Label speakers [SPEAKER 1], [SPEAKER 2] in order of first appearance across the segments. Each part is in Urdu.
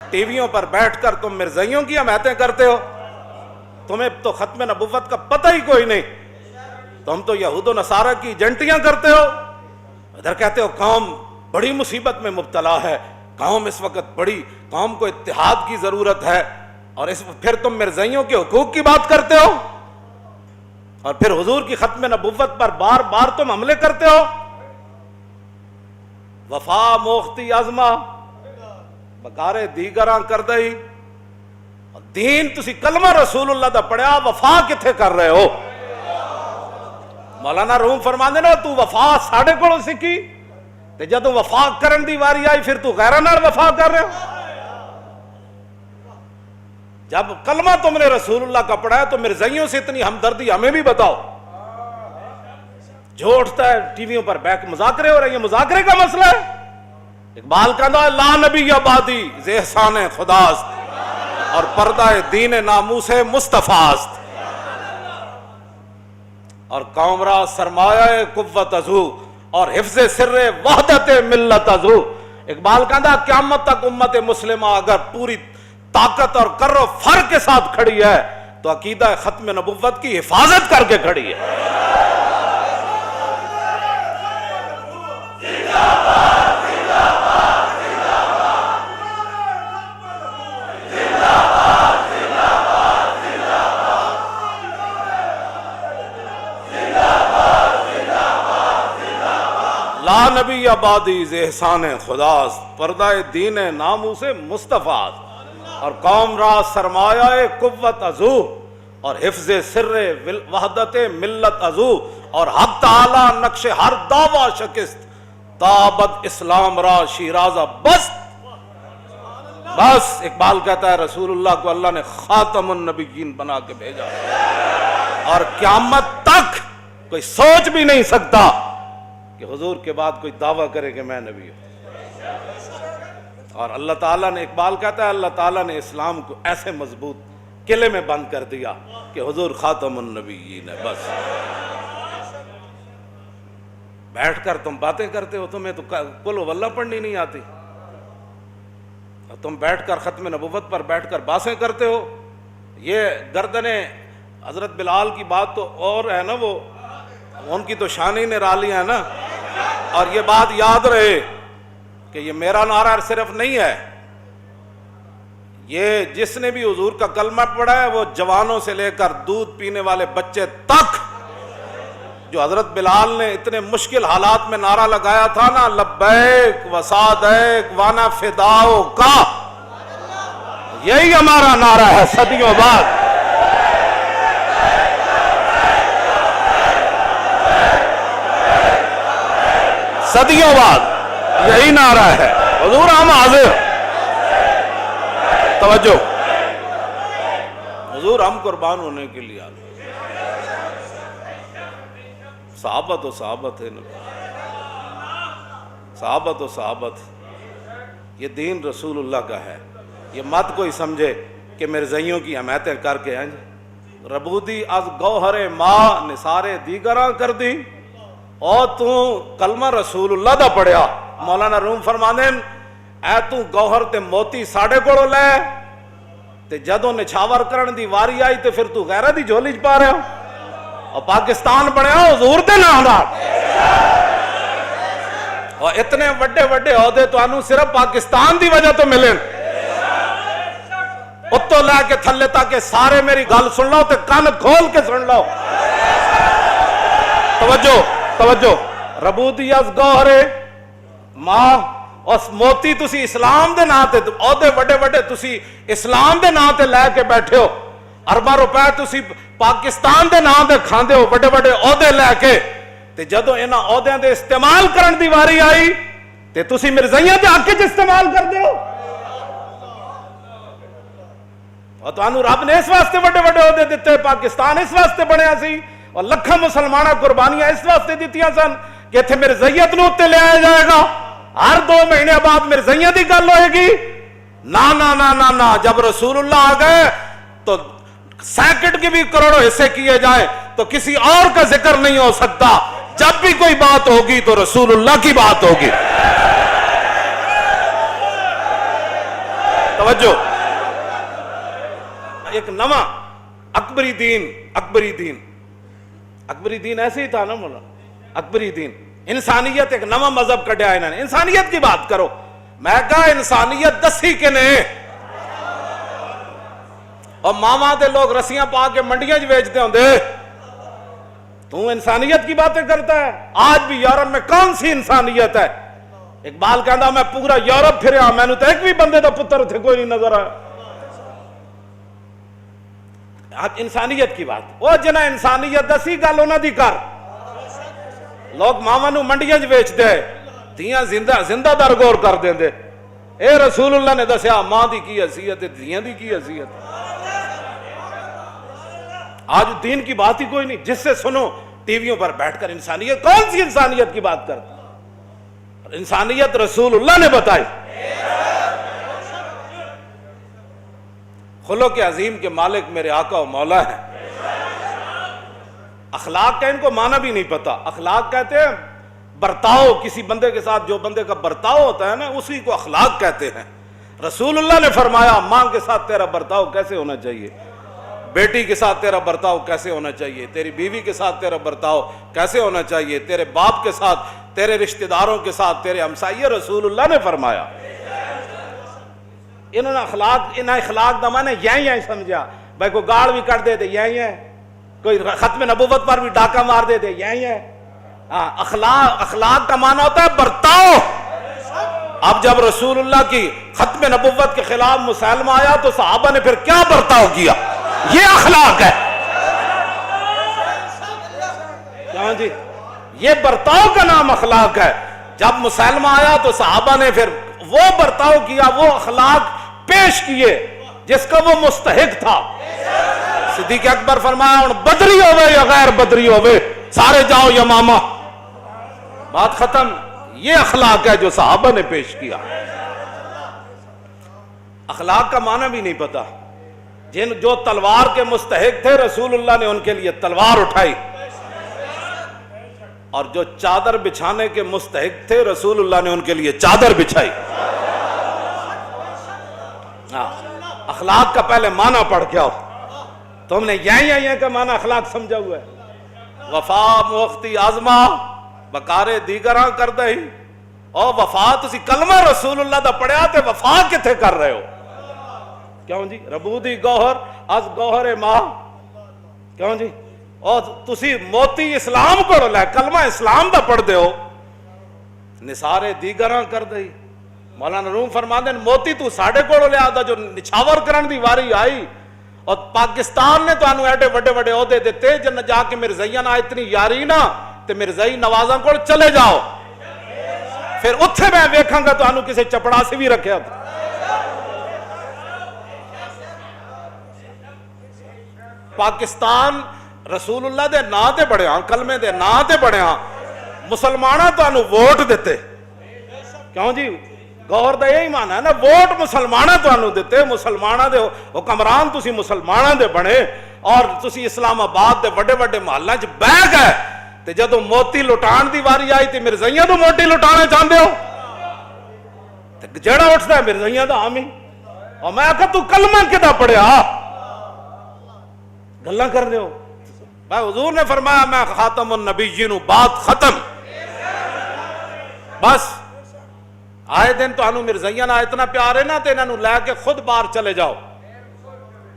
[SPEAKER 1] ٹی ویوں پر بیٹھ کر تم مرزائیوں کی حمایتیں کرتے ہو، تمہیں تو ختم نبوت کا پتہ ہی کوئی نہیں، تم تو یہود و نصارہ کی ایجنٹیاں کرتے ہو، ادھر کہتے ہو قوم بڑی مصیبت میں مبتلا ہے، قوم اس وقت بڑی، قوم کو اتحاد کی ضرورت ہے، اور پھر تم مرزائیوں کے حقوق کی بات کرتے ہو، اور پھر حضور کی ختم نبوت پر بار بار تم حملے کرتے ہو۔ وفا موختی ازما بکارے دیگراں کر دئی، دین تسی کلمہ رسول اللہ دا پڑھیا، وفا کتھے کر رہے ہو؟ مولانا روم فرماندے نا تو وفا ساڑھے کولوں سکھی تے جدوں وفا کرن دی واری آئی پھر تو غیراں نال وفا کر رہے ہو۔ جب کلمہ تم نے رسول اللہ کا پڑھا ہے تو مرزائیوں سے اتنی ہمدردی ہمیں بھی بتاؤ۔ جو اٹھتا ہے ٹی ویوں پر بیک مذاکرے ہو رہے ہیں، یہ مذاکرے کا مسئلہ ہے۔ اقبال کہتا ہے لا نبی آبادی ز احسان خداست، اور پردہ دین ناموس مصطفیٰ است، اور قوم را سرمایہ قوت ازو، اور حفظ سر وحدت ملت ازو۔ اقبال کہتا ہے قیامت تک امت مسلمہ اگر پوری طاقت اور کر و فر کے ساتھ کھڑی ہے تو عقیدہ ختم نبوت کی حفاظت کر کے کھڑی ہے۔ لا نبی آبادی ز احسان خداست، پردہ دین ناموس مصطفیٰ، اور قوم را سرمایہ قوت ازو، اور حفظ سر وحدت ملت ازو، اور حق تعالی نقش ہر دعویٰ شکست، تابت اسلام را شیرازہ بست۔ بس اقبال کہتا ہے رسول اللہ کو اللہ نے خاتم النبیین بنا کے بھیجا، اور قیامت تک کوئی سوچ بھی نہیں سکتا کہ حضور کے بعد کوئی دعویٰ کرے کہ میں نبی ہوں۔ اور اللہ تعالیٰ نے، اقبال کہتا ہے اللہ تعالیٰ نے اسلام کو ایسے مضبوط قلعے میں بند کر دیا کہ حضور خاتم النبیین ہے۔ بس بیٹھ کر تم باتیں کرتے ہو، تمہیں تو قل واللہ پڑھنی نہیں آتی، اور تم بیٹھ کر ختم نبوت پر بیٹھ کر باتیں کرتے ہو۔ یہ گردنیں حضرت بلال کی بات تو اور ہے نا، وہ ان کی تو شان ہی نرالی ہے نا۔ اور یہ بات یاد رہے کہ یہ میرا نعرہ صرف نہیں ہے، یہ جس نے بھی حضور کا کلمہ پڑھا ہے وہ جوانوں سے لے کر دودھ پینے والے بچے تک، جو حضرت بلال نے اتنے مشکل حالات میں نعرہ لگایا تھا نا، لبیک و سعدیک وانا فداؤ کا، یہی ہمارا نعرہ ہے صدیوں بعد۔ صدیوں بعد یہی نعرہ ہے، حضور ہم حاضر، توجہ، حضور ہم قربان ہونے کے لیے حاضر۔ صحابت و صحابت ہے، صحابت و صحابت، یہ دین رسول اللہ کا ہے۔ یہ مت کوئی سمجھے کہ مرزائیوں کی حمایتیں کر کے ہیں جی ربودی از گوہر ماں نثارے دیگراں کر دی، اور تو کلمہ رسول اللہ دا پڑھیا۔ مولانا روم فرماندے اے تو گوہر تے موتی ساڑھے کوڑوں لے تے جدوں نچھاور کرن دی واری آئی تے پھر تو غیرہ دی جھولی چ پا رہے ہو، اور پاکستان بنیا حضور دے نام دا، اور اتنے وڈے وڈے عہدے تو انہوں صرف پاکستان دی وجہ تو ملیں۔ اتو لے کے تھلے تاکہ سارے میری گل سن لو تے کان کھول کے سن لو۔ توجہ توجہ، ربودی از گوہرے ماں، اس موتی تسی اسلام دے نام تے عہدے وڈے وڈے تسی اسلام دے نام تے لے کے بیٹھے ہو، ارباں روپے تسی پاکستان دے نام تے کھاندے ہو وڈے وڈے عہدے لے کے، تے جدوں انہاں عہدیاں دے استعمال کرن دی واری آئی تے تسی مرزائیاں دے حق وچ استعمال کردے ہو۔ اور تانوں رب نے اس واسطے وڈے وڈے عہدے دتے، پاکستان اس واسطے بنیا سی، اور لکھاں مسلمانہ قربانیاں اس واسطے دیتیاں سن کہ اتنے مرزائیت نو تے لے آیا جائے گا، ہر 2 مہینے بعد مرزائیاں دی گل ہوئے گی۔ نا نا نا نا نا، جب رسول اللہ آ گئے تو سیکنڈ کے بھی کروڑوں حصے کیے جائیں تو کسی اور کا ذکر نہیں ہو سکتا، جب بھی کوئی بات ہوگی تو رسول اللہ کی بات ہوگی۔ توجہ. ایک نواں اکبری دین ایسے ہی تھا نا مولا. اکبری دین انسانیت ایک نواں مذہب کڈیا انہوں نے. انسانیت کی بات کرو. میں کہا انسانیت دسی کے نے اور ماما دے لوگ رسیاں پا کے منڈیاں ویچتے ہوں دے. تو انسانیت کی باتیں کرتا ہے. آج بھی یورپ میں کون سی انسانیت ہے؟ اقبال کہندا میں پورا یورپ پھریا میں نے تو ایک بھی بندے دا پتر اتنے کوئی نہیں نظر آیا. انسانیت کی بات وہ جنہ انسانیت دسی گل انہاں دی کر. لوگ ماما نو منڈیاں ویچ دے دھیاں زندہ در غور کر دیں دے. اے رسول اللہ نے دسیا ماں دی کی حیثیت ہے دھیاں دی کی حیثیت. آج دین کی بات ہی کوئی نہیں. جس سے سنو ٹی ویوں پر بیٹھ کر انسانیت. کون سی انسانیت کی بات کرتا؟ انسانیت رسول اللہ نے بتائی. خلق عظیم کے مالک میرے آقا و مولا ہیں. اخلاق کا ان کو معنی بھی نہیں پتا. اخلاق کہتے ہیں برتاؤ. کسی بندے کے ساتھ جو بندے کا برتاؤ ہوتا ہے نا اسی کو اخلاق کہتے ہیں. رسول اللہ نے فرمایا ماں کے ساتھ تیرا برتاؤ کیسے ہونا چاہیے, بیٹی کے ساتھ تیرا برتاؤ کیسے ہونا چاہیے, تیری بیوی کے ساتھ تیرا برتاؤ کیسے ہونا چاہیے, تیرے باپ کے ساتھ, تیرے رشتہ داروں کے ساتھ, تیرے ہمسائیے. رسول اللہ نے فرمایا. انہوں نے اخلاق دا معنی یہی سمجھا. بھائی کوئی گاڑ بھی کر دے دے یہی ہے, کوئی ختم نبوت پر بھی ڈاکہ مار دے دے یہی ہے. اخلاق کا معنی ہوتا ہے برتاؤ. اب جب رسول اللہ کی ختم نبوت کے خلاف مسلمہ آیا تو صحابہ نے پھر کیا برتاؤ کیا؟ یہ اخلاق ہے. کیوں جی یہ برتاؤ کا نام اخلاق ہے. جب مسلمہ آیا تو صحابہ نے پھر وہ برتاؤ کیا, وہ اخلاق پیش کیے جس کا وہ مستحق تھا. صدیق اکبر فرمایا ہن بدری ہوئے یا غیر بدری ہوئے سارے جاؤ یمامہ. بات ختم. یہ اخلاق ہے جو صحابہ نے پیش کیا. اخلاق کا معنی بھی نہیں پتا. جو تلوار کے مستحق تھے رسول اللہ نے ان کے لیے تلوار اٹھائی, اور جو چادر بچھانے کے مستحق تھے رسول اللہ نے ان کے لیے چادر بچھائی. اخلاق کا پہلے معنی پڑھ کے آؤ. تم نے یہی کا معنی اخلاق سمجھا ہوا ہے. وفا موختی آزما بکارے دیگراں کر دہی. اور وفا تسی کلمہ رسول اللہ دا پڑھیا تے وفا کتھے کر رہے ہو؟ کیوں جی ربودی گوہر از گوہر ماں. کیوں جی اور تسی موتی اسلام کو لے کلمہ اسلام دا پڑھ دے ہو نثارے دیگراں کر دئی. مولانا روم فرماندے موتی تو ساڑھے کو لے آدھا جو نچھاور کرن دی واری آئی. اور پاکستان نے تو انہوں ایڈے وڈے وڈے عہدے دیتے جن جا کے مرزائیاں نہ اتنی یاری نہ تے مرزائی نوازاں کو چلے جاؤ. پھر اتھے میں ویکھاں گا تو انہوں کسے چپڑا سے بھی رکھے تھا. پاکستان رسول اللہ دے نا تے بڑے ہاں کلمے دے نا تے بڑے ہاں مسلمانہ تو انہوں ووٹ دیتے. کیوں جی گور دا یہی معنی ہے نا ووٹ مسلمانہ تو انہوں دیتے. مسلمانہ دے حکمران تسی مسلمانہ دے بنے اور تسی اسلام آباد دے وڈے وڈے محلہ چ بہ گئے تے جدو موتی لٹان دی واری آئی تے مرزائیاں تو موتی لٹانے چاہتے ہو تے جڑا اٹھتا ہے مرزائیاں دا حامی. اور میں کہا تو کلمہ کدا پڑھیا گلاں کر دے ہو. بھائی حضور نے فرمایا میں خاتم النبیین ہوں بات ختم. بس آئے دن تو انہوں مرزائیاں نہ اتنا پیار ہے نا تے انہوں لے کے خود باہر چلے جاؤ.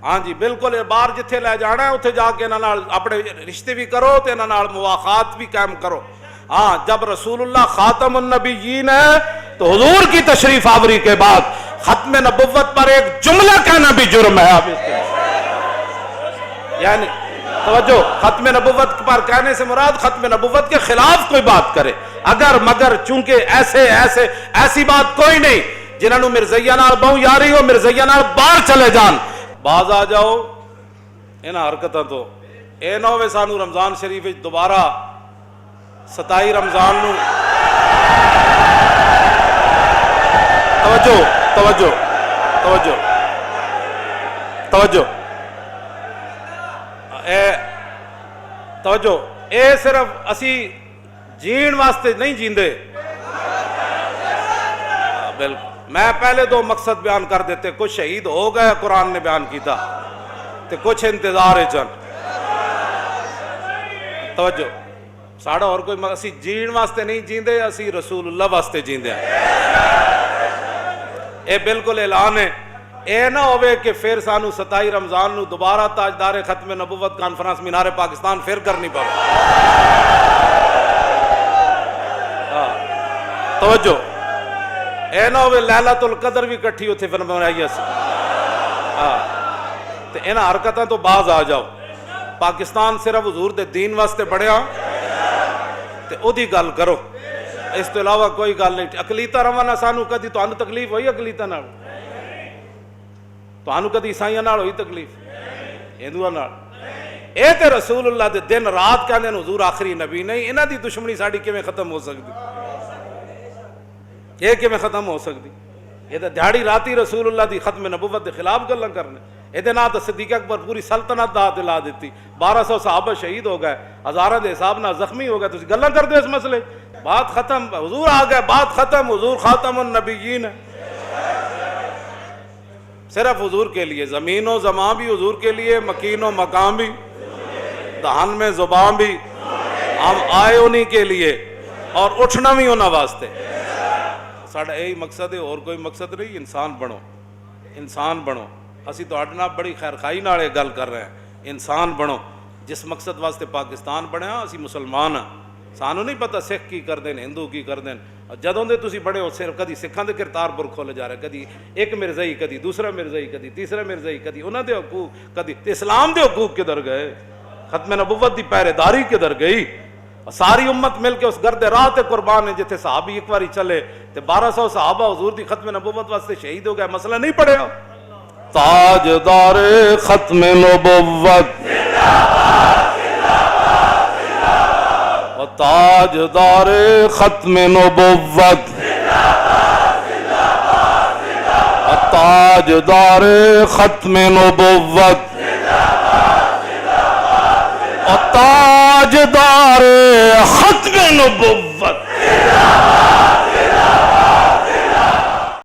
[SPEAKER 1] ہاں جی بالکل باہر جتھے لے جانا ہے اتھے جا کے انہوں اپنے رشتے بھی کرو تے انہوں مواخات بھی قائم کرو. ہاں جب رسول اللہ خاتم النبیین ہے تو حضور کی تشریف آوری کے بعد ختم نبوت پر ایک جملہ کہنا بھی جرم ہے. آپ اس کے یعنی توجہ ختم نبوت پر کہنے سے مراد ختم نبوت کے خلاف کوئی بات کرے اگر مگر چونکہ ایسی بات کوئی نہیں جنہوں مرزائیاں نال بہو یاری ہو مرزائیاں نال باہر چلے جان. باز آ جاؤ انہاں حرکتاں تو. اے نہ ہوئے سانو رمضان شریف دوبارہ 27 رمضان نو توجہ توجہ توجہ توجہ توجہ اے صرف اسی جین واسطے نہیں جیندے. بالکل میں پہلے دو مقصد بیان کر دیتے، کچھ شہید ہو گئے قرآن نے بیان کیتا تے کچھ انتظار چن توجہ ساڑا اور کوئی اسی جین واسطے نہیں جیندے، اسی رسول اللہ واسطے جیندے ہیں۔ اے بالکل اعلان ہے، اے نہ ہوئے کہ پھر سانو 27 رمضان نو دوبارہ تاجدار ختم نبوت کانفرنس مینار پاکستان پھر کرنی پڑے۔ توجہ اے نہ ہوئے لیلۃ القدر بھی کٹھی ہوتے پھر منائی اسی تے انہاں حرکتاں تو باز آ جاؤ۔ پاکستان صرف حضور دے دین واسطے بڑھیا تے او دی گل کرو، اس تو علاوہ کوئی گل نہیں۔ اقلیتاں روانا سانو کدی تانوں تکلیف ہوئی اقلیتاں نال؟ تانوں کدی عیسائیاں نال ہوئی تکلیف؟ ہندوؤں نال؟ اے تے رسول اللہ دے دن رات کہندے حضور آخری نبی نہیں، انہاں دی دشمنی ساڈی کیویں ختم ہو سکدی؟ یہ کیویں ختم ہو سکدی؟ یہ تے دیہڑی راتی رسول اللہ دی ختم نبوت دے خلاف گلاں کرنے۔ یہ نہ تو صدیق اکبر پوری سلطنت دا دلا دیتی، 1200 صحابہ شہید ہو گئے، ہزاراں دے حساب نہ زخمی ہو گئے، تسی گلاں کردے اس مسئلے؟ بات ختم، حضور آ گئے، بات ختم، حضور خاتم النبیین ہے۔ صرف حضور کے لیے، زمین و زمان بھی حضور کے لیے، مکین و مقام بھی، دہن میں زبان بھی، ہم آئے انہی کے لیے اور اٹھنا بھی انہاں واسطے۔ ساڑھا یہی مقصد ہے، اور کوئی مقصد نہیں۔ انسان بنو، انسان بنو۔ اسی تو اڈنا بڑی خیر خائی نال یہ گل کر رہے ہیں، انسان بنو۔ جس مقصد واسطے پاکستان بنیا اسی مسلمان ہاں، سانو نہیں پتہ سکھ کی کر دین، ہندو کی کر دین۔ جدوں دے تسی بڑے ہو صرف کدی سکھاں دے کرتارپور کھولے جا رہے، کدی ایک مرزائی، کدی دوسرا مرزائی، کدی تیسرا مرزائی، کدی انہاں دے حقوق، کدی اسلام دے حقوق کدھر گئے؟ ختم نبوت دی پہرے داری کدھر گئی؟ ساری امت مل کے اس گرد راہ تے قربان ہے جتھے صحابی ایک باری چلے تے 1200 صحابہ حضور دی ختم نبوت واسطے شہید ہو گئے، مسئلہ نہیں پڑھیا؟ تاجدار ختم نبوت و تاجدار ختم نبوت و تاجدار ختم نبوت و تاجدار ختم نبوت